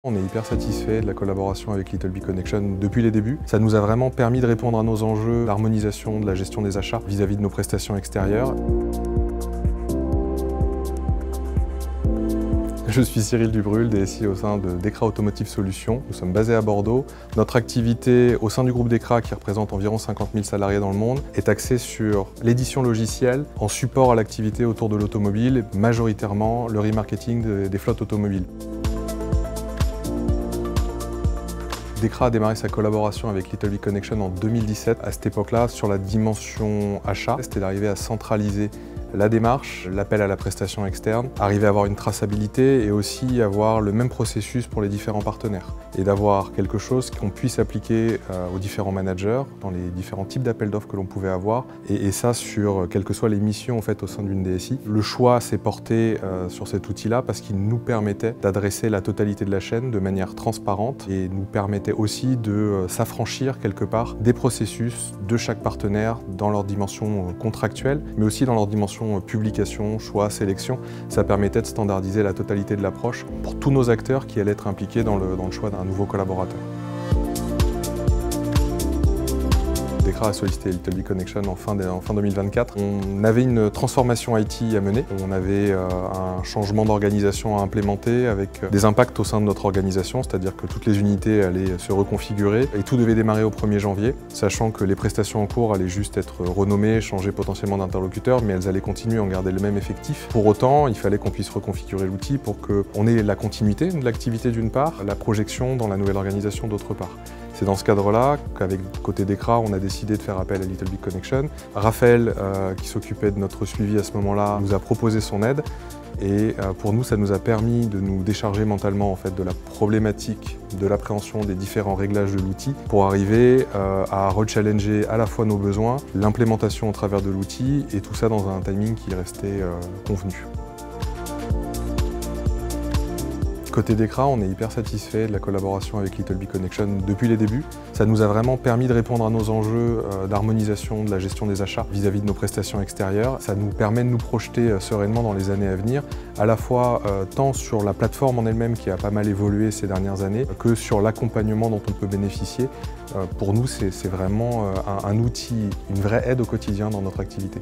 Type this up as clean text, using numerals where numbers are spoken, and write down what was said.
On est hyper satisfait de la collaboration avec Littlebee Connection depuis les débuts. Ça nous a vraiment permis de répondre à nos enjeux d'harmonisation de la gestion des achats vis-à-vis de nos prestations extérieures. Je suis Cyril Dubrul, DSI au sein de Dekra Automotive Solutions. Nous sommes basés à Bordeaux. Notre activité au sein du groupe Dekra, qui représente environ 50 000 salariés dans le monde, est axée sur l'édition logicielle en support à l'activité autour de l'automobile, majoritairement le remarketing des flottes automobiles. Dekra a démarré sa collaboration avec Littlebee Connection en 2017. À cette époque-là, sur la dimension achat, c'était d'arriver à centraliser la démarche, l'appel à la prestation externe, arriver à avoir une traçabilité et aussi avoir le même processus pour les différents partenaires. Et d'avoir quelque chose qu'on puisse appliquer aux différents managers dans les différents types d'appels d'offres que l'on pouvait avoir. Et ça sur quelles que soient les missions au sein d'une DSI. Le choix s'est porté sur cet outil-là parce qu'il nous permettait d'adresser la totalité de la chaîne de manière transparente et nous permettait aussi de s'affranchir quelque part des processus de chaque partenaire dans leur dimension contractuelle, mais aussi dans leur dimension publication, choix, sélection. Ça permettait de standardiser la totalité de l'approche pour tous nos acteurs qui allaient être impliqués dans le choix d'un nouveau collaborateur. Dekra a sollicité Littlebee Connection en fin 2024. On avait une transformation IT à mener. On avait un changement d'organisation à implémenter avec des impacts au sein de notre organisation, c'est-à-dire que toutes les unités allaient se reconfigurer et tout devait démarrer au 1er janvier, sachant que les prestations en cours allaient juste être renommées, changer potentiellement d'interlocuteur, mais elles allaient continuer à en garder le même effectif. Pour autant, il fallait qu'on puisse reconfigurer l'outil pour qu'on ait la continuité de l'activité d'une part, la projection dans la nouvelle organisation d'autre part. C'est dans ce cadre-là qu'avec côté Dekra, on a décidé de faire appel à Littlebee Connection. Raphaël, qui s'occupait de notre suivi à ce moment-là, nous a proposé son aide. Et pour nous, ça nous a permis de nous décharger mentalement de la problématique de l'appréhension des différents réglages de l'outil pour arriver à rechallenger à la fois nos besoins, l'implémentation au travers de l'outil et tout ça dans un timing qui restait convenu. Côté Dekra, on est hyper satisfait de la collaboration avec Littlebee Connection depuis les débuts. Ça nous a vraiment permis de répondre à nos enjeux d'harmonisation de la gestion des achats vis-à-vis de nos prestations extérieures. Ça nous permet de nous projeter sereinement dans les années à venir, à la fois tant sur la plateforme en elle-même qui a pas mal évolué ces dernières années, que sur l'accompagnement dont on peut bénéficier. Pour nous, c'est vraiment un outil, une vraie aide au quotidien dans notre activité.